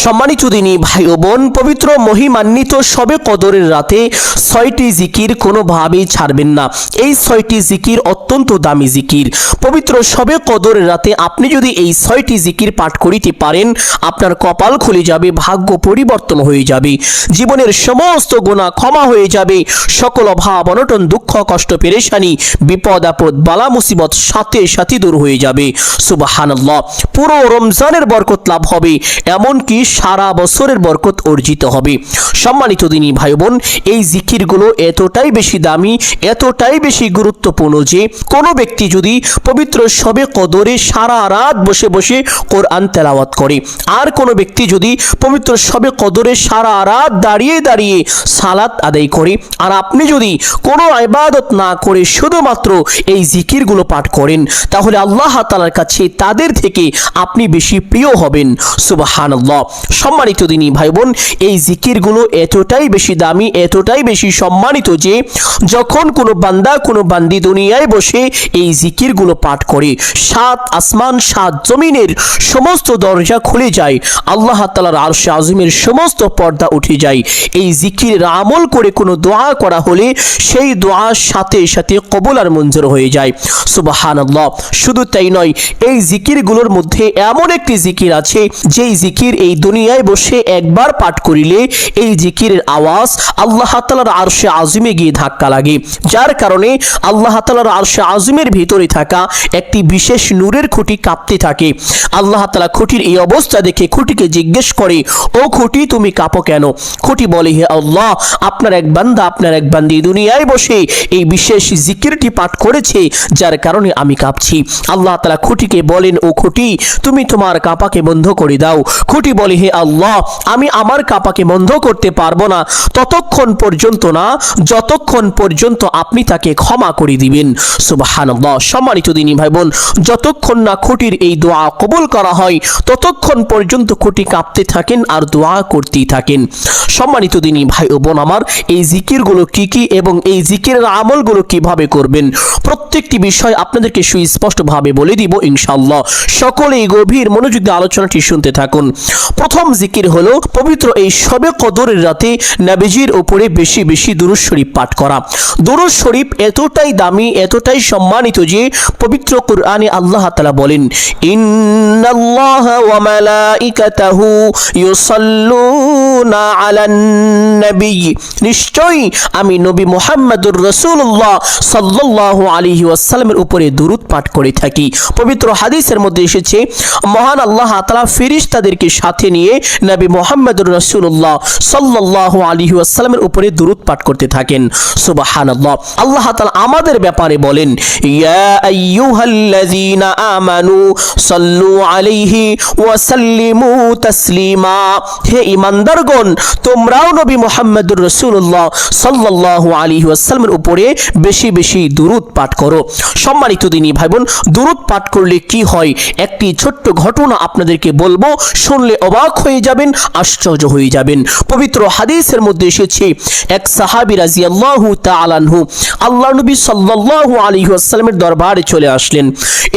সম্মানিত দিনী ভাই ও বোন, পবিত্র মহিমান্বিত শবে কদরের রাতে 6টি জিকির কোনোভাবেই ছাড়বেন না। এই 6টি জিকির অত্যন্ত দামি জিকির। পবিত্র শবে কদরের রাতে আপনি যদি এই 6টি জিকির পাঠ করিতে পারেন, আপনার কপাল খুলে যাবে, ভাগ্য পরিবর্তন হয়ে যাবে, জীবনের সমস্ত গুনাহ ক্ষমা হয়ে যাবে, সকল অভাব অনটন দুঃখ কষ্ট পেরেশানি বিপদ আপদ বালা মুসিবত সাথে সাথে দূর হয়ে যাবে। সুবহানাল্লাহ। পুরো রমজানের বরকত লাভ হবে, এমনকি সারা বছরের বরকত অর্জিত হবে। সম্মানিত দিনী ভাই বোন, এই জিকিরগুলো এতটাই বেশি দামি, এতটাই বেশি গুরুত্বপূর্ণ যে কোনো ব্যক্তি যদি পবিত্র শবে কদরে সারা রাত বসে বসে কোরআন তেলাওয়াত করে, আর কোনো ব্যক্তি যদি পবিত্র শবে কদরে সারা রাত দাঁড়িয়ে দাঁড়িয়ে সালাত আদায় করে, আর আপনি যদি কোনো ইবাদত না করে শুধুমাত্র এই জিকিরগুলো পাঠ করেন, তাহলে আল্লাহ তাআলার কাছে তাদের থেকে আপনি বেশি প্রিয় হবেন। সুবহানাল্লাহ। সম্মানিত দিনী ভাই বোন, এই জিকিরগুলো এতটাই বেশি দামি, এতটাই বেশি সম্মানিত যে যখন কোনো বান্দা কোনো বান্দি দুনিয়ায় বসে এই জিকিরগুলো পাঠ করে, 7 আসমান 7 জমিনের সমস্ত দরজা খুলে যায়, আল্লাহ তাআলার আরশে আজিমের সমস্ত পর্দা উঠে যায়। এই জিকিরের আমল করে কোনো দোয়া করা হলে সেই দোয়ার সাথে সাথে কবুল আর মঞ্জুর হয়ে যায়। সুবহানাল্লাহ। শুধু তাই নয়, এই জিকিরগুলোর মধ্যে এমন একটি জিকির আছে যেই জিকির এই দুনিয়ায় বসে একবার পাঠ করিলে এই জিকিরের আওয়াজ আল্লাহ তাআলার আরশে আজিমে গিয়ে ধাক্কা লাগে, যার কারণে আল্লাহ তাআলার আরশে আজিমের ভিতরে থাকা একটি বিশেষ নূরের খুঁটি কাঁপতে থাকে। আল্লাহ তাআলা খুঁটির এই অবস্থা দেখে খুঁটিকে জিজ্ঞেস করে, ও খুঁটি তুমি কাঁপো কেন? খুঁটি বলে, হে আল্লাহ, আপনার এক বান্দা আপনার এক বান্দি দুনিয়ায় বসে এই বিশেষ জিকিরটি পাঠ করেছে, যার কারণে আমি কাঁপছি। আল্লাহ তাআলা খুঁটিকে বলেন, ও খুঁটি তুমি তোমার কাঁপাকে বন্ধ করে দাও। খুঁটি বলে, হে আল্লাহ, আমি আমার কাঁপাকে বন্ধ করতে পারবো না ততক্ষণ পর্যন্ত না যতক্ষণ পর্যন্ত আপনি তাকে ক্ষমা করে দিবেন। সুবহানাল্লাহ। সম্মানিত দিনী ভাই বোন, যতক্ষণ না খুঁটির এই দোয়া কবুল করা হয় ততক্ষণ পর্যন্ত খুঁটি কাঁপতে থাকেন আর দোয়া করতেই থাকেন। সম্মানিত দিনী ভাই ও বোন আমার, এই জিকিরগুলো কি কি এবং এই জিকিরের আমলগুলো কিভাবে করবেন, প্রত্যেকটি বিষয় আপনাদেরকে সুস্পষ্টভাবে বলে দিব ইনশাআল্লাহ। সকলেই গভীর মনোযোগ দিয়ে আলোচনাটি শুনতে থাকুন। প্রথম জিকির হলো পবিত্র এই শবে কদরের রাতে নবীজির উপরে বেশি বেশি দুরূদ শরীফ পাঠ করা। দুরূদ শরীফ এতটাই দামি, এতটাই সম্মানিত যে পবিত্র কুরআনে আল্লাহ তাআলা বলেন, ইন্নাল্লাহা ওয়া মালাইকাতাহু ইউসাল্লুনা আলান নবী, নিশ্চয়ই আমি নবী মুহাম্মদুর রাসূলুল্লাহ সাল্লাল্লাহু আলাইহি ওয়াসাল্লামের উপরে দুরূদ পাঠ করে থাকি। পবিত্র হাদিসের মধ্যে এসেছে, মহান আল্লাহ তাআলা ফেরেশতাদেরকে সাথে নিয়ে নবী মুহাম্মদুর রাসূলুল্লাহ সাল্লাল্লাহু আলাইহি ওয়াসাল্লামের উপরে দুরূদ পাঠ করতে থাকেন। সুবহানাল্লাহ। আল্লাহ তাআলা আমাদের ব্যাপারে বলেন, ইয়া আইয়ুহাল্লাযীনা আমানু সাল্লু আলাইহি ওয়া সাল্লিমু তাসলিমা, হে ঈমানদারগণ, তোমরাও নবী মুহাম্মদুর রাসূলুল্লাহ সাল্লাল্লাহু আলাইহি ওয়াসাল্লামের উপরে বেশি বেশি দুরূদ পাঠ করো। সম্মানিত দিনী ভাই বোন, দুরূদ পাঠ করলে কি হয়, একটি ছোট্ট ঘটনা আপনাদেরকে বলবো, শুনলে অবাক হয়ে যাবেন, আশ্চর্য হয়ে যাবেন। পবিত্র হাদিসের মধ্যে এসেছে, এক সাহাবী রাদিয়াল্লাহু তাআলা আনহু আল্লাহর নবী সাল্লাল্লাহু আলাইহি ওয়াসাল্লামের দরবারে চলে আসলেন।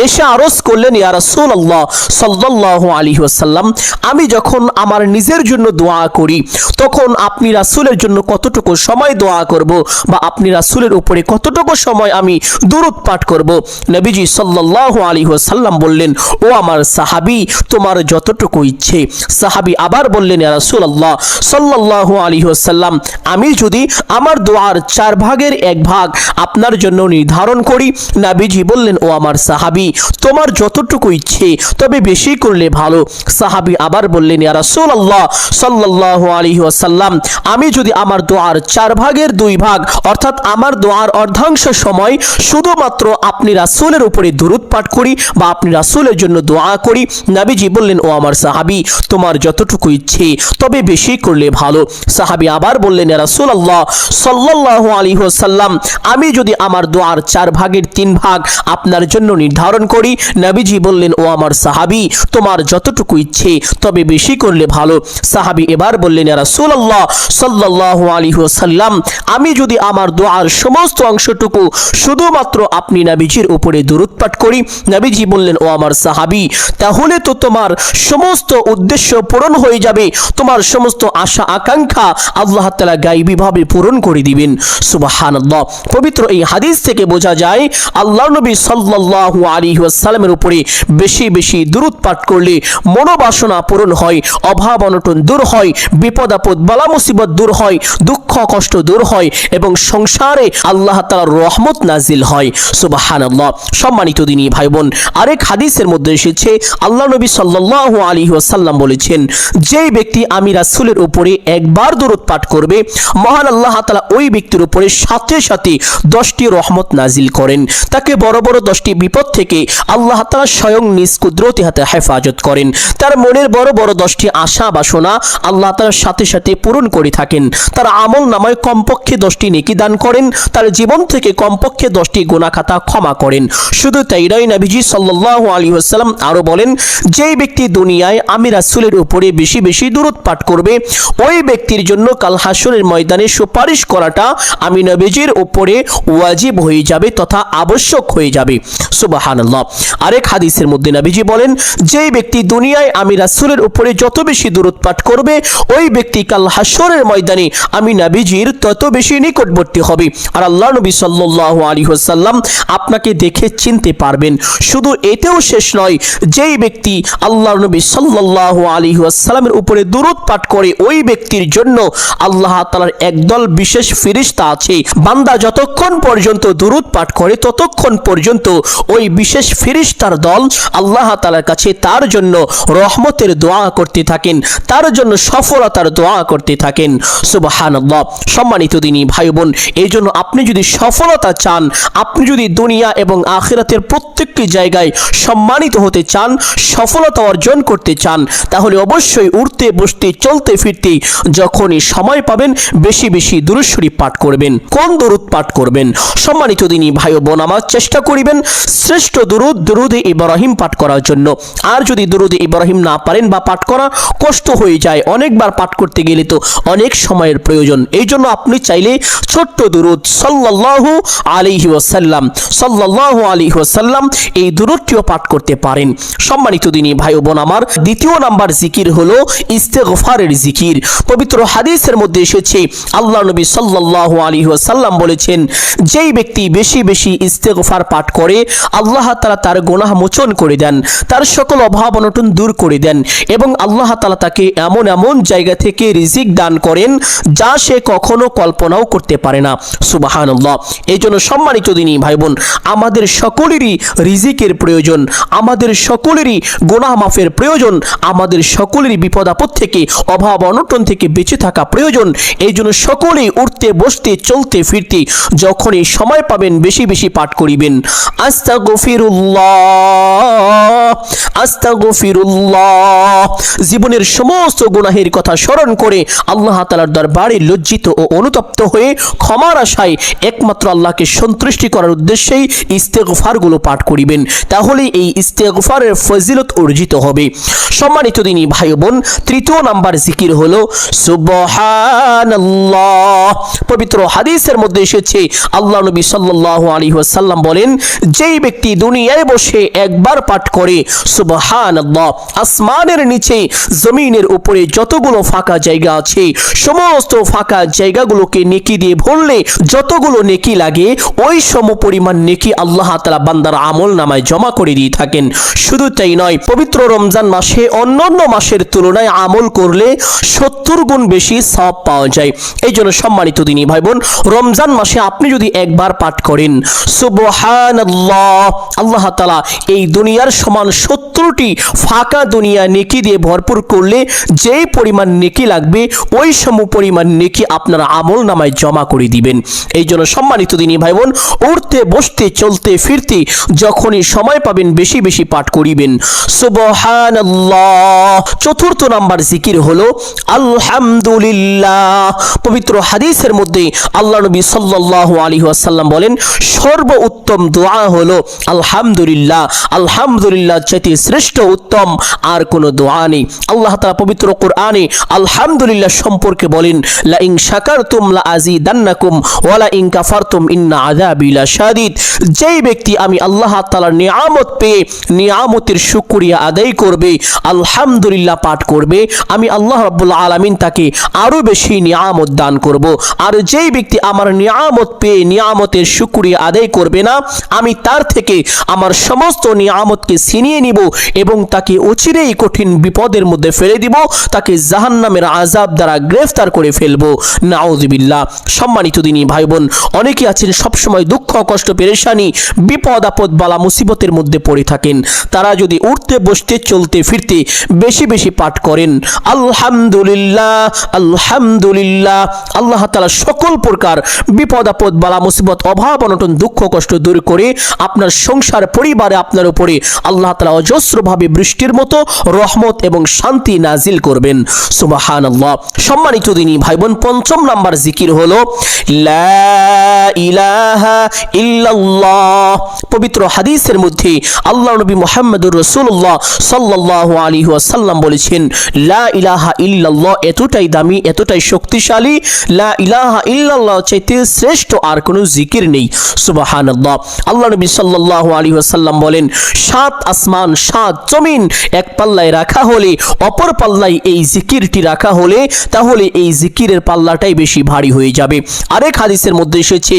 এসে আরজ করলেন, ইয়া রাসূলুল্লাহ সাল্লাল্লাহু আলাইহি ওয়াসাল্লাম, আমি যখন আমার নিজের জন্য দোয়া করি তখন আপনি রাসূলের জন্য কতটুকু সময় দোয়া করব, বা আপনি রাসূলের উপরে কতটুকু সময় আমি দুরূদ পাঠ করব? নবীজি সাল্লাল্লাহু আলাইহি ওয়াসাল্লাম বললেন, ও আমার সাহাবী, তোমার যতটুকু ইচ্ছে। সাহাবী আবার বললেন, ইয়া রাসূলুল্লাহ সাল্লাল্লাহু আলাইহি ওয়াসাল্লাম, আমি যদি আমার দোয়ার 4 ভাগের 1 ভাগ আপনার জন্য নির্ধারণ করি? নবীজি বললেন, ও আমার সাহাবী, তোমার যতটুকু ইচ্ছে, তবে বেশি করলে ভালো। সাহাবী আবার বললেন, ইয়া রাসূলুল্লাহ সাল্লাল্লাহু আলাইহি ওয়াসাল্লাম, আমি যদি আমার দোয়ার 4 ভাগের 2 ভাগ অর্থাৎ আমার দোয়ার অর্ধাংশ সময় শুধুমাত্র আপনি রাসূলের উপরে দুরূদ পাঠ করি বা আপনি রাসূলের জন্য দোয়া করি? নবীজি বললেন, ও আমার সাহাবী, তোমার যতটুকু ইচ্ছে, তবে বেশি করলে ভালো। সাহাবী আবার বললেন, ইয়া রাসূলুল্লাহ সাল্লাল্লাহু আলাইহি ওয়াসাল্লাম, আমি যদি আমার দোয়ার 4 ভাগের 3 ভাগ আপনার জন্য নির্ধারণ করি? নবীজি বললেন, ও আমার সাহাবী, তোমার যতটুকু ইচ্ছে, তবে বেশি করলে ভালো। সাহাবী এবার আবার বললেন, ইয়া রাসূলুল্লাহ সাল্লাল্লাহু আলাইহি ওয়াসাল্লাম, আমি যদি আমার দোয়ার সমস্ত অংশটুকু শুধুমাত্র আপনি নবীজির উপরে দরুদ পাঠ করি। নবীজি বললেন, ও আমার সাহাবী, তাহলে তো তোমার সমস্ত উদ্দেশ্য পূরণ হয়ে যাবে, তোমার সমস্ত আশা আকাঙ্ক্ষা আল্লাহ তাআলা গায়বীভাবে পূরণ করে দিবেন। সুবহানাল্লাহ। পবিত্র এই হাদিস থেকে বোঝা যায় আল্লাহর নবী সাল্লাল্লাহু আলাইহি ওয়াসাল্লামের উপরে বেশি বেশি দরুদ পাঠ করলে মনোবাসনা পূরণ হয়, অভাব অনটন দূর হয়, বিপদ আপদ বালা মুসিবত দূর হয়, দুঃখ কষ্ট দূর হয় এবং সংসারে আল্লাহ তাআলার রহমত নাজিল হয়। সুবহানাল্লাহ। সম্মানিত দিনী ভাই বোন, আরেক হাদিসের মধ্যে এসেছে আল্লাহ নবী সাল্লাল্লাহু আলাইহি ওয়াসাল্লাম বলেছেন, যেই ব্যক্তি আমি রাসূলের উপরে একবার দরুদ পাঠ করবে, মহান আল্লাহ তাআলা ওই ব্যক্তির উপরে সাথে সাথে 10টি রহমত নাজিল করেন। তাকে বড় বড় 10টি বিপদ থেকে আল্লাহ তাআলা স্বয়ং নিজ কুদরতি হাতে হেফাজত করেন। তার মনের বড় বড় 10টি আশা বাসনা আল্লাহ তাআলার সাথে সাথে পূরণ করে থাকেন। তার আমল নামায় কমপক্ষে 10টি নেকি দান করেন। তার জীবন থেকে কমপক্ষে 10টি গুনাহ খাতা ক্ষমা করেন। শুধু তাই নয়, নবীজি সাল্লাল্লাহু আলাইহি ওয়াসাল্লাম আরো বলেন, যেই ব্যক্তি দুনিয়ায় আমি রাসূলের উপরে বেশি বেশি দরুদ পাঠ করবে, ওই ব্যক্তির জন্য কাল হাসরের ময়দানে সুপারিশ করাটা আমি নবীজির উপরে ওয়াজিব হয়ে যাবে তথা আবশ্যক হয়ে যাবে। সুবহানাল্লাহ। আরেক হাদিসের মধ্যে নবীজি বলেন, যেই ব্যক্তি দুনিয়ায় আমি রাসূলের উপরে যত বেশি দরুদ পাঠ করবে, ওই ব্যক্তি কাল হাসরের ময়দানে আমি নবীজির তত বেশি নিকটবর্তী হবে। আর আল্লাহ নবী সাল্লাল্লাহু আলাইহি ওয়াসাল্লাম আপনাকে দেখে চিনতে পারবেন। শুধু এতেও শেষ নয়, যেই ব্যক্তি আল্লাহর নবী সাল্লাল্লাহু আলাইহি ওয়াসাল্লামের উপরে দরুদ পাঠ করে, ওই ব্যক্তির জন্য আল্লাহ তাআলার একদল বিশেষ ফেরেশতা আছে। বান্দা যতক্ষণ পর্যন্ত দরুদ পাঠ করে ততক্ষণ পর্যন্ত ওই বিশেষ ফেরেশতার দল আল্লাহ তাআলার কাছে তার জন্য রহমতের দোয়া করতে থাকেন, তার জন্য সফলতার দোয়া করতে থাকেন। সুবহানাল্লাহ। সম্মানিত দিনী ভাই বোন, এই জন্য আপনি যদি সফলতা চান, আপনি যদি দুনিয়া এবং আখিরাতের প্রত্যেকটি জায়গায় সম্মানিত হতে চান, সফলতা অর্জন করতে চান, তাহলে অবশ্যই উঠতে বসতে চলতে ফিরতে যখনই সময় পাবেন বেশি বেশি দুরূদ শরীফ পাঠ করবেন। কোন দরুদ পাঠ করবেন? সম্মানিত দিনী ভাই বোন, আমার চেষ্টা করিবেন শ্রেষ্ঠ দরুদ দরুদে ইব্রাহিম পাঠ করার জন্য। আর যদি দরুদে ইব্রাহিম না পারেন বা পাঠ করা কষ্ট হয়ে যায়, অনেকবার পাঠ করতে গেলে তো অনেক সময়ের প্রয়োজন, এই জন্য আপনি চাইলে ছোট্ট দরুদ সাল্লাল্লাহু আলাইহি ওয়াসাল্লাম, সাল্লাল্লাহু আলাইহি ওয়াসাল্লাম, এই দরুদটিও পাঠ করতে পারেন। সম্মানিত দিনী ভাই বোন আমার, দ্বিতীয় নাম্বার জিকির হলো ইস্তেগফারের জিকির। পবিত্র হাদিসের মধ্যে এসেছে আল্লাহ নবী সাল্লাল্লাহু আলাইহি ওয়াসাল্লাম বলেছেন, যেই ব্যক্তি বেশি বেশি ইস্তেগফার পাঠ করে, আল্লাহ তাআলা তার গুনাহ মোচন করে দেন, তার সকল অভাব অনটন দূর করে দেন এবং আল্লাহ তাআলা তাকে এমন এমন জায়গা থেকে রিজিক দান করেন যা সে কখনো কল্পনাও করতে পারে না। সুবহানাল্লাহ। এই জন্য সম্মানিত দিনী ভাই বোন, আমাদের সকলেরই রিজিকের প্রয়োজন, আমাদের সকলেরই গুনাহ মাফের প্রয়োজন, আমাদের সকলেরই বিপদ আপদ থেকে অভাব অনটন থেকে বেঁচে থাকা প্রয়োজন। এই জন্য সকলেই উঠতে বসতে চলতে ফিরতে যখনই সময় পাবেন বেশি বেশি পাঠ করিবেন, আস্তাগফিরুল্লাহ, আস্তাগফিরুল্লাহ। জীবনের সমস্ত গুনাহের কথা স্মরণ করে আল্লাহ তাআলার দরবারে লজ্জিত ও অনুতপ্ত হয়ে ক্ষমার আশায় একমাত্র আল্লাহকে সন্তুষ্টি করার উদ্দেশ্যেই ইস্তেগফারগুলো পাঠ করিবেন। তাহলে এই ইস্তেগফারের ফজিলত অর্জিত হবে। সম্মানিত দিনী ভাই বোন, তৃতীয় নাম্বার জিকির হলো সুবহানাল্লাহ। পবিত্র হাদিসের মধ্যে এসেছে আল্লাহ নবী সাল্লাল্লাহু আলাইহি ওয়াসাল্লাম বলেন, যেই ব্যক্তি দুনিয়ায় বসে একবার পাঠ করে সুবহানাল্লাহ, আসমানের নিচে জমিনের উপরে যতগুলো ফাঁকা জায়গা আছে সমস্ত ফাঁকা জায়গাগুলোকে নেকি দিয়ে ভরলে যতগুলো নেকি লাগে, ওই সমপরিমাণ নেকি আল্লাহ তাআলা বান্দার আমল নামায় জমা করে দিয়ে থাকেন। শুধু তাই নয়, পবিত্র রমজান মাসে অন্যান্য মাসের তুলনায় আমল করলে 70 গুণ বেশি সওয়াব পাওয়া যায়। এই জন্য সম্মানিত দিনী ভাই বোন, রমজান মাসে আপনি যদি একবার পাঠ করেন সুবহানাল্লাহ, আল্লাহ তাআলা এই দুনিয়ার সমান 70টি ফাঁকা দুনিয়া নেকি দিয়ে ভরপুর করলে যেই পরিমাণ নেকি লাগবে ওই সমপরিমাণ নেকি আপনার আমল নামায় জমা করে দিবেন। এই জন্য সম্মানিত দিনী ভাই বোন, উঠতে বসতে চলতে ফিরতে যখনই সময় পাবেন বেশি বেশি পাঠ করিবেন সুবহানাল্লাহ। চতুর্থ নাম্বার জিকির হলো আলহামদুলিল্লাহ। পবিত্র হাদিসের মধ্যে আল্লাহ নবী সাল্লাল্লাহু আলাইহি ওয়াসাল্লাম বলেন, সর্বোত্তম দোয়া হলো আলহামদুলিল্লাহ। আলহামদুলিল্লাহ চাইতে শ্রেষ্ঠ উত্তম আর কোনো দোয়া নেই। আল্লাহ তাআলা পবিত্র কোরআনে আলহামদুলিল্লাহ সম্পর্কে বলেন, লা ইন শাকারতুম লা আযীদান্নাকুম ওয়া লা ইন কাফারতুম ইন্না আযাবি লাশাদীদ। যেই ব্যক্তি আমি আল্লাহ তাআলার নিয়ামত পেয়ে নিয়ামতের শুকরিয়া আদায় করবে, আলহামদুলিল্লাহ পাঠ করবে, আমি আল্লাহ রাব্বুল আলামিন তাকে আরো বেশি নিয়ামত দান করব। আর যেই ব্যক্তি আমার নিয়ামত পেয়ে নিয়ামতের শুকরিয়া আদায় করবে না, আমি তার থেকে আমার সমস্ত নিয়ামতকে ছিনিয়ে নিব এবং তাকে অচিরেই কঠিন বিপদের মধ্যে ফেলে দিব, তাকে জাহান্নামের আযাব দ্বারা গ্রেফতার করে ফেলবো। নাউযুবিল্লাহ। সম্মানিত দিনী ভাই বোন, অনেকে আছেন সবসময় দুঃখ কষ্ট পেরেশানি বিপদ আপদ বালা মুসিবতের মধ্যে পড়ে থাকেন। তারা যদি উঠতে বসতে চলতে ফিরতে বেশি বেশি পাঠ করেন আলহামদুলিল্লাহ আলহামদুলিল্লাহ, আল্লাহ তাআলা সকল প্রকার বিপদ আপদ বালা মুসিবত অভাব অনটন দুঃখ কষ্ট দূর করে আপনার সংসার পরিবারে আপনার উপরে আল্লাহ তাআলা অজস্রভাবে বৃষ্টির মতো রহমত এবং শান্তি নাজিল করবেন। সুবহানাল্লাহ। সম্মানিত দিনী ভাই বোন, ৫ম নাম্বার জিকির হলো লা ইলাহা ইল্লাল্লাহ। পবিত্র হাদিসের মধ্যে আল্লাহ নবী মুহাম্মদুর রাসূলুল্লাহ সাল্লাল্লাহু আলাইহি ওয়াসাল্লাম বলেছেন, লা ইলাহা ইল্লাল্লাহ এতটাই দামি, এতটাই শক্তিশালী, লা ইলাহা ইল্লাল্লাহ চাইতে শ্রেষ্ঠ আর কোনো জিকির নেই। সুবহানাল্লাহ। আল্লাহ নবী সাল্লাল্লাহু আলাইহি ওয়াসাল্লাম বলেন, ৭ আসমান ৭ জমিন এক পাল্লায় রাখা হলে, অপর পাল্লায় এই জিকিরটি রাখা হলে, তাহলে এই জিকিরের পাল্লাটাই বেশি ভারী হয়ে যাবে। আরেক হাদিসের মধ্যে এসেছে,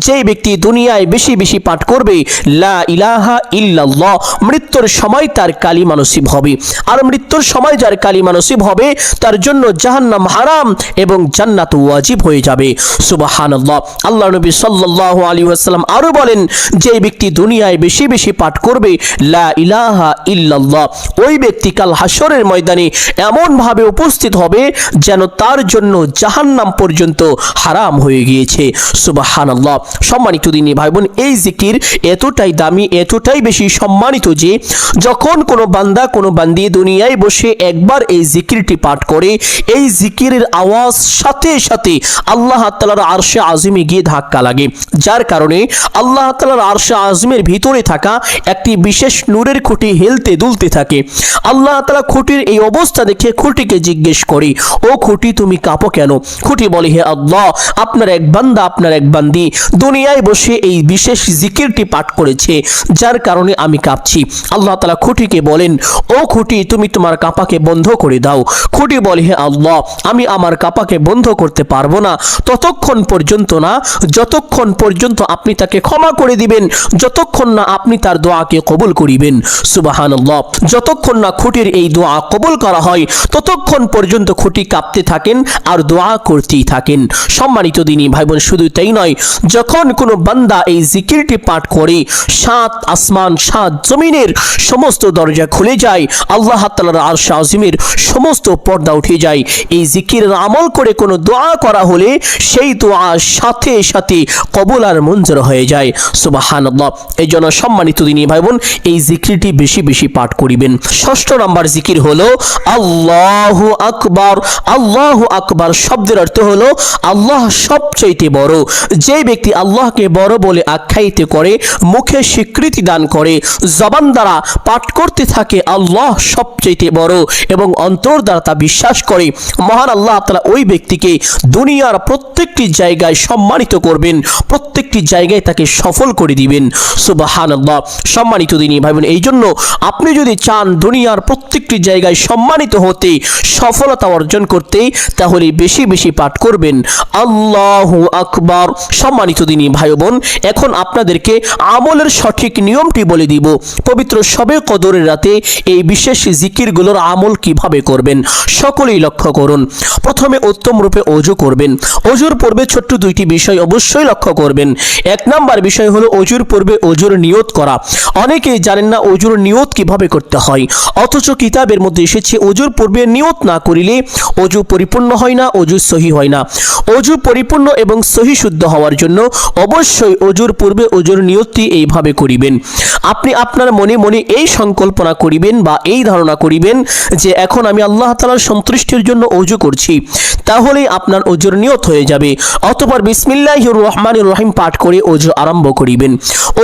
যে ব্যক্তি দুনিয়ায় বেশি বেশি পাঠ করবে লা ইলাহা ইল্লাল্লাহ, মৃত্যুর সময় তার কালিমা নসিব হবে। আর মৃত্যুর সময় যার কালিমা নসিব হবে তার জন্য জাহান্নাম হারাম এবং জান্নাত ওয়াজিব হয়ে যাবে। সুবহানাল্লাহ। আল্লাহ নবী সাল্লাল্লাহু আলাইহি ওয়াসাল্লাম আরো বলেন, যে ব্যক্তি দুনিয়ায় বেশি বেশি পাঠ করবে লা ইলাহা ইল্লাল্লাহ, ওই ব্যক্তি কাল হাসরের ময়দানে এমন ভাবে উপস্থিত হবে যেন তার জন্য জাহান্নাম পর্যন্ত হারাম হয়ে গিয়েছে। সুবহানাল্লাহ। সম্মানিত দিনী ভাই বোন, এই জিকির এতটাই দামি, এতটাই বেশি সম্মানিত যে যখন কোনো বান্দা কোনো বান্দি দুনিয়ায় বসে একবার এই জিকিরটি পাঠ করে, এই জিকিরের আওয়াজ সাথে সাথে আল্লাহ তাআলার আরশে আযমে গিয়ে ধাক্কা লাগে, যার কারণে আল্লাহ তাআলার আরশে আযমের ভিতরে থাকা একটি বিশেষ নূরের খুঁটি হেলতে দুলতে থাকে। আল্লাহ তাআলা খুঁটির এই অবস্থা দেখে খুঁটিকে জিজ্ঞেস করে, ও খুঁটি তুমি কাঁপো কেন? খুঁটি বলে, হে আল্লাহ, আপনার এক বান্দা আপনার এক বান্দি দুনিয়ায় বসে এই বিশেষ জিকিরটি পাঠ করেছে, যার কারণে আমি কাঁপছি। আল্লাহ তাআলা খুঁটিকে বলেন, ও খুঁটি তুমি তোমার কাঁপাকে বন্ধ করে দাও। খুঁটি বলে, হে আল্লাহ, আমি আমার কাঁপাকে বন্ধ করতে পারবো না ততক্ষণ পর্যন্ত না যতক্ষণ পর্যন্ত আপনি তাকে ক্ষমা করে দিবেন, যতক্ষণ না আপনি তার দোয়াকে কবুল করিবেন। সুবহানাল্লাহ। যতক্ষণ না খুঁটির এই দোয়া কবুল করা হয় ততক্ষণ পর্যন্ত খুঁটি কাঁপতে থাকেন আর দোয়া করতেই থাকেন। সম্মানিত দিনী ভাই বোন, শুধু তাই নয়, যখন কোনো বান্দা এই জিকিরটি পাঠ করে ৭ আসমান ৭ জমিনের সমস্ত দরজা খুলে যায়, আল্লাহ তাআলার আরশ আযমের সমস্ত পর্দা উঠে যায়। এই জিকিরের আমল করে কোনো দোয়া করা হলে সেই দোয়া সাথে সাথে কবুল আর মঞ্জুর হয়ে যায়। সুবহানাল্লাহ। এই জন্য সম্মানিত দিনী ভাই বোন, এই জিকিরটি বেশি বেশি পাঠ করিবেন। ৬ষ্ঠ নাম্বার জিকির হলো আল্লাহু আকবার। আল্লাহু আকবার শব্দের অর্থ হলো আল্লাহ সবচাইতে বড়। যে ব্যক্তি আল্লাহকে বড় বলে আখ্যায়িত করে, মুখে স্বীকৃতি দান করে, জবান দ্বারা পাঠ করতে থাকে আল্লাহ সবচাইতে বড় এবং অন্তর দ্বারা তা বিশ্বাস করে, মহান আল্লাহ তাআলা ওই ব্যক্তিকে দুনিয়ার প্রত্যেকটি জায়গায় সম্মানিত করবেন, প্রত্যেকটি জায়গায় তাকে সফল করে দিবেন। সুবহানাল্লাহ। সম্মানিত দিনী ভাই বোন, এই জন্য আপনি যদি চান দুনিয়ার প্রত্যেকটি জায়গায় সম্মানিত হতে, সফলতা অর্জন করতে, তাহলে বেশি বেশি পাঠ করবেন আল্লাহু আকবার। সম্মানিত দিনী ভাই বোন, এখন আপনাদেরকে আমলের সঠিক নিয়মটি বলে দিব। পবিত্র শবে কদরের রাতে এই বিশেষ জিকিরগুলোর আমল কিভাবে করবেন সকলেই লক্ষ্য করুন। প্রথমে উত্তম রূপে ওযু করবেন। ওযুর পূর্বে ছোট্ট দুইটি বিষয় অবশ্যই লক্ষ্য করবেন। এক নাম্বার বিষয় হলো ওযুর পূর্বে ওযুর নিয়ত করা। অনেকেই জানেন না ওযুর নিয়ত কিভাবে করতে হয়, অথচ কিতাবের মধ্যে এসেছে ওযুর পূর্বে নিয়ত না করিলে ওযু পরিপূর্ণ হয় না, ওযু সহি হয় না। ওযু পরিপূর্ণ এবং সহি শুদ্ধ হওয়ার জন্য অবশ্যই ওযুর পূর্বে ওযুর নিয়তটি এইভাবে করিবেন। আপনি আপনার মনে মনে এই সংকল্পনা করিবেন বা এই ধারণা করিবেন যে এখন আমি আল্লাহ তাআলার সন্তুষ্টির জন্য ওযু করছি, তাহলেই আপনার ওযুর নিয়ত হয়ে যাবে। অতঃপর বিসমিল্লাহির রহমানির রহিম পাঠ করে ওযু আরম্ভ করিবেন।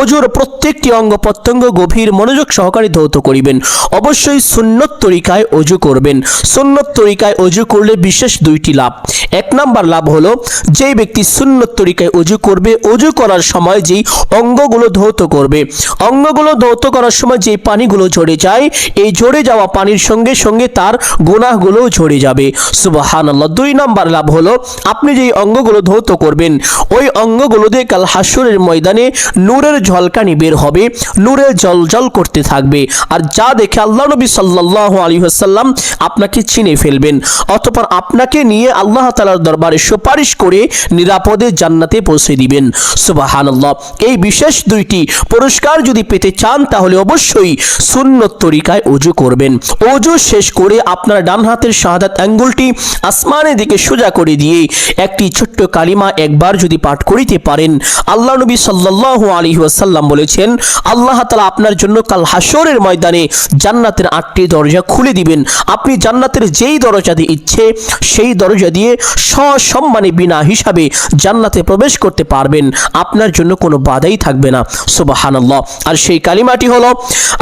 ওযুর প্রত্যেকটি অঙ্গ প্রত্যঙ্গ গভীর মনোযোগ সহকারে ধৌত করিবেন। অবশ্যই সুন্নত তরিকায় ওযু করবেন। সুন্নত তরিকায় ওযু করলে বিশেষ দুইটি লাভ। এক নাম্বার লাভ হলো, যেই ব্যক্তি সুন্নত তরিকায় ওযু করবে, ওযু করার সময় যেই অঙ্গগুলো ধৌত করবে, অঙ্গগুলো ধৌত করার সময় যেই পানিগুলো ঝরে যায়, এই ঝরে যাওয়া পানির সঙ্গে সঙ্গে তার গুনাহগুলো ঝরে যাবে। সুবহানাল্লাহ। দুই নাম্বার লাভ হলো, আপনি যেই অঙ্গগুলো ধৌত করবেন, ওই অঙ্গগুলো দিয়ে কাল হাসরের ময়দানে নূরের ঝলকানি বের হবে, নূরে জ্বলজ্বল করতে থাকবে, আর যা দেখে আল্লাহ নবী সাল্লাল্লাহু আলাইহি ওয়াসাল্লাম আপনাকে চিনে ফেলবেন। অতঃপর আপনাকে নিয়ে আল্লাহ তাআলার দরবারে সুপারিশ করে নিরাপদে জান্নাতে পৌঁছে দিবেন। সুবহানাল্লাহ। এই বিশেষ দুইটি পুরস্কার যদি পেতে চান, তাহলে অবশ্যই সুন্নত তরিকায় ওযু করবেন। ওযু শেষ করে আপনার ডান হাতের শাহাদাত আঙ্গুলটি আসমানের দিকে সোজা করে দিয়ে একটি ছোট্ট কালিমা একবার যদি পাঠ করিতে পারেন, আল্লাহ নবী সাল্লাল্লাহু আলাইহি ওয়াসাল্লাম বলেছেন, আল্লাহ তাআলা আপনার জন্য কাল হাসরের ময়দানে জান্নাতের 8টি দরজা খুলে দিবেন। আপনি জান্নাতের যেই দরজা দিয়ে ইচ্ছে সেই দরজা দিয়ে সসম্মানে বিনা হিসাবে জান্নাতে প্রবেশ করতে পারবেন। আপনার জন্য কোনো বাধাই থাকবে না। সুবহানাল্লাহ। আর সেই কালিমাটি হলো,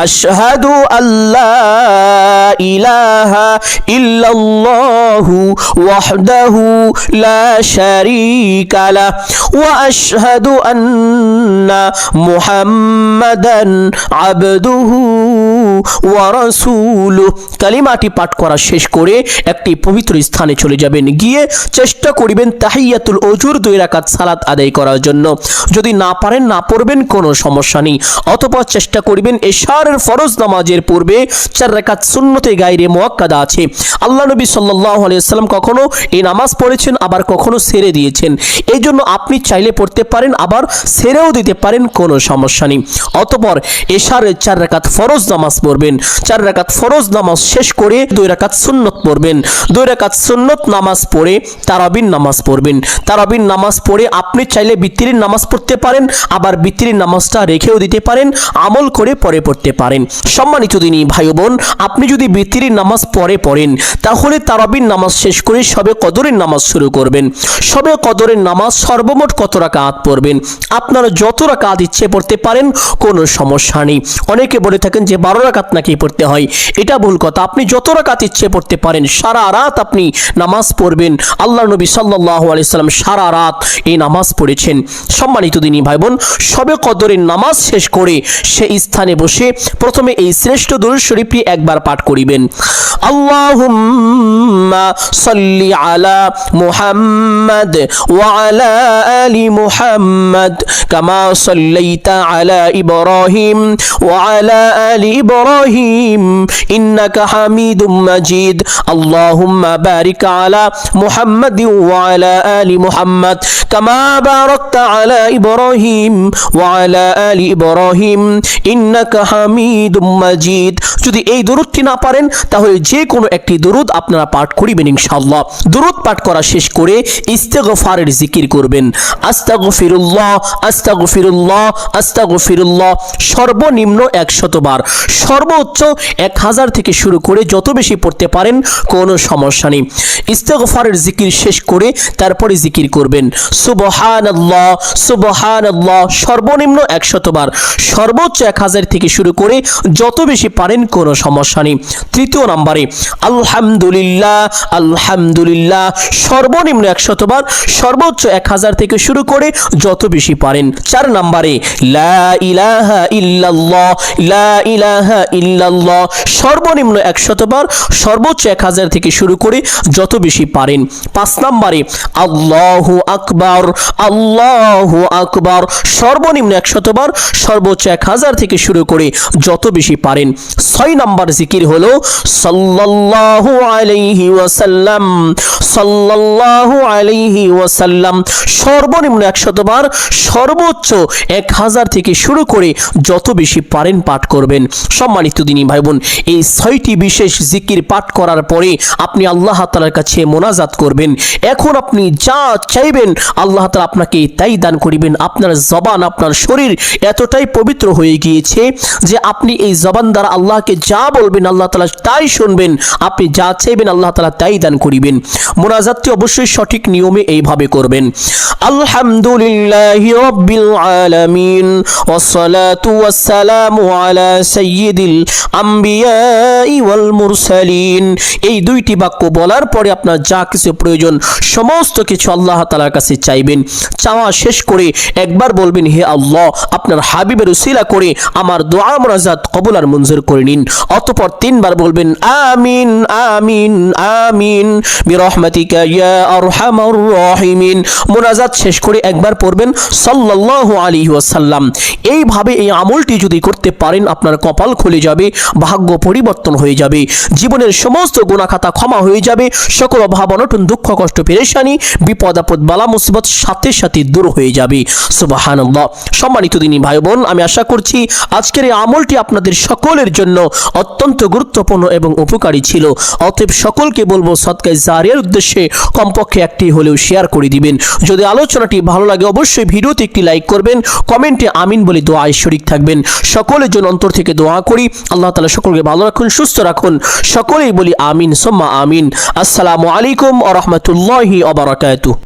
আশহাদু আল্লা ইলাহা ইল্লাল্লাহু ওয়াহদাহু লা শারীকা লাহ ওয়া আশহাদু আন্না মুহাম্মাদান আবদুহু ওয়া রাসূলুহু। কালিমাটি পাঠ করা শেষ করে একটি পবিত্র স্থানে চলে যাবেন। গিয়ে চেষ্টা করিবেন তাহিয়াতুল ওযুর 2 রাকাত সালাত আদায় করার জন্য। যদি না পারেন, না পড়বেন, কোনো সমস্যা নেই। অতঃপর চেষ্টা করিবেন এশার ফরজ নামাজের পূর্বে 4 রাকাত সুন্নতে গায়রে মুআক্কাদা আছে। আল্লাহ নবী সাল্লাল্লাহু আলাইহি ওয়াসাল্লাম কখনো এই নামাজ পড়েছেন, আবার কখনো ছেড়ে দিয়েছেন। এই জন্য আপনি চাইলে পড়তে পারেন, আবার ছেড়েও দিতে পারেন, কোনো সমস্যা নেই। অতঃপর এশারের 4 রাকাত ফরজ নামাজ পড়বেন। 4 রাকাত ফরজ নামাজ শেষ করে 2 রাকাত সুন্নত পড়বেন। 2 রাকাত সুন্নত নামাজ পড়ে তারাবির নামাজ পড়বেন। তারাবির নামাজ পড়ে আপনি চাইলে বিতিরের নামাজ পড়তে পারেন, আবার বিতিরের নামাজটা রেখেও দিতে পারেন, আমল করে পরে পড়তে পারেন। সম্মানিত দিনী ভাই বোন, আপনি যদি বিতিরের নামাজ পরে পড়েন, তাহলে তারাবির নামাজ শেষ করে শবে কদরের নামাজ শুরু করবেন। শবে কদরের নামাজ সর্বমোট কত রাকাত পড়বেন? আপনারা যত রাকাত ইচ্ছে পড়তে পারেন, কোনো সমস্যা নেই। অনেকে বলে থাকেন যে 12 রাকাত নাকি পড়তে হয়, এটা ভুল কথা। আপনি যত রাকাত ইচ্ছে পড়তে পারেন, সারা রাত আপনি নামাজ পড়বেন। আল্লাহ নবী সাল্লাল্লাহু আলাইহি সাল্লাম সারা রাত এই নামাজ পড়েছেন। সম্মানিত দিনী ভাই বোন, শবে কদরের নামাজ শেষ করে সেই স্থানে বসে প্রথমে এই শ্রেষ্ঠ দুরূদ শরীফটি একবার পাঠ করিবেন। আল্লাহুম্মা সাল্লি আলা মুহাম্মাদ ওয়া আলা আলি মুহাম্মাদ কামা সাল্লাইতা আলা ইব্রাহিম ওয়া আলা আলি ইব্রাহিম ইন্নাকা হামিদুম মাজিদ। আল্লাহুম্মা বারিক আলা মুহাম্মাদ ওয়া আলা আলি মুহাম্মাদ কামা বারাকতা আলা ইব্রাহিম ওয়া আলা আলি ইব্রাহিম ইন্নাকা হামিদুম মাজিদ। যদি এই দুরূদটি না পারেন, তাহলে যে কোনো একটি দুরূদ আপনারা পাঠ করিবেন ইনশাআল্লাহ। দুরূদ পাঠ করা শেষ করে ইস্তেগফারের জিকির করবেন। আস্তাগফিরুল্লাহ আস্তাগফিরুল্লাহ আস্তাগফিরুল্লাহ সর্বনিম্ন 100 বার, সর্বোচ্চ 1000 থেকে শুরু করে যত বেশি পড়তে পারেন, কোনো সমস্যা নেই। ইস্তেগফারের জিকির শেষ করে তারপরে জিকির করবেন সুবহানাল্লাহ সুবহানাল্লাহ সর্বনিম্ন 100 বার, সর্বোচ্চ 1000 থেকে শুরু করে যত বেশি পারেন, কোনো সমস্যা নেই। তৃতীয় নম্বরে আলহামদুলিল্লাহ আলহামদুলিল্লাহ সর্বনিম্ন 100 বার, সর্বোচ্চ 1000 থেকে শুরু করে যত বেশি পারেন। 4 নম্বরে লা ইলাহা ইল্লাল্লাহ লা ইলাহা ইল্লাল্লাহ সর্বনিম্ন 100 বার, সর্বোচ্চ 1000 থেকে শুরু করে যত বেশি পারেন। 5 নম্বরে আল্লাহু আকবার আল্লাহু আকবার সর্বনিম্ন 100 বার, সর্বোচ্চ 1000 থেকে শুরু করে যত বেশি পারেন। 6 নম্বর জিকির হলো সাল্লাল্লাহু আলাইহি ওয়াসাল্লাম সাল্লাল্লাহু আলাইহি ওয়াসাল্লাম সর্বনিম্ন 100 বার, সর্বোচ্চ 1000 থেকে শুরু করে যত বেশি পারেন পাঠ করবেন। সম্মানিত দিনী ভাই বোন, এই 6টি বিশেষ জিকির পাঠ করার পরে আপনি আল্লাহ তাআলার কাছে মোনাজাত করবেন। এখন আপনি যা চাইবেন আল্লাহ তাআলা আপনাকে তাই দান করিবেন। আপনার জবান, আপনার শরীর এতটাই পবিত্র হয়ে গিয়েছে যে আপনি এই জবান দ্বারা আল্লাহকে যা বলবেন আল্লাহ তাআলা তাই শুনবেন, আপনি যা চাইবেন আল্লাহ তাআলা তাই দান করিবেন। মোনাজাতটি অবশ্যই সঠিক নিয়মে এইভাবে করবেন। আলহামদুলিল্লাহি রাব্বিল আলামিন ওয়াসসালাতু ওয়াসসালামু আলা সাইয়্যিদিল আম্বিয়াই ওয়াল মুরসালিন। এই দুইটি বাক্য বলার পরে আপনার যা কিছু প্রয়োজন সমস্ত কিছু আল্লাহ তাআলার কাছে চাইবেন। চাওয়া শেষ করে একবার বলবেন, হে আল্লাহ, আপনার হাবিবের উসিলা করে আমার দোয়া মোনাজাত কবুল আর মঞ্জুর করে নিন। অতঃপর 3 বার বলবেন আমিন আমিন আমিন বিরহমাতিকা ইয়া আরহামার রাহিমিন। মোনাজাত শেষ করে একবার পড়বেন সাল্লাল্লাহু আলাইহি ওয়াসাল্লাম। এইভাবে এই আমলটি যদি করতে পারেন আপনার কপাল খুলে যাবে, ভাগ্য পরিবর্তন হয়ে যাবে, জীবনের সমস্ত গুনাহ খাতা ক্ষমা হয়ে যাবে, সকল অভাব অনটন দুঃখ কষ্ট পেরেশানি বিপদ আপদ বালা মুসিবত সাথে সাথে দূর হয়ে যাবে। সুবহানাল্লাহ। সম্মানিত দিনী ভাই বোন, আমি আশা করছি আজকের এই আমলটি আপনাদের সকলের জন্য অত্যন্ত গুরুত্বপূর্ণ এবং উপকারী ছিল। অতএব সকলকে বলবো সদকায়ে জারিয়ার উদ্দেশ্যে কমপক্ষে একটি হলেও শেয়ার করে দিবেন। যদি আলোচনাটি ভালো লাগে অবশ্যই ভিডিওতে একটি লাইক করবেন, কমেন্টে আমিন বলে দোয়ায় শরীক থাকবেন। সকলের জন্য অন্তর থেকে দোয়া করি আল্লাহ তাআলা সকলকে ভালো রাখুন, সুস্থ রাখুন। সকলেই বলি আমিন সুম্মা আমিন। আসসালামু আলাইকুম ওয়া রাহমাতুল্লাহি ওয়া বারাকাতুহু।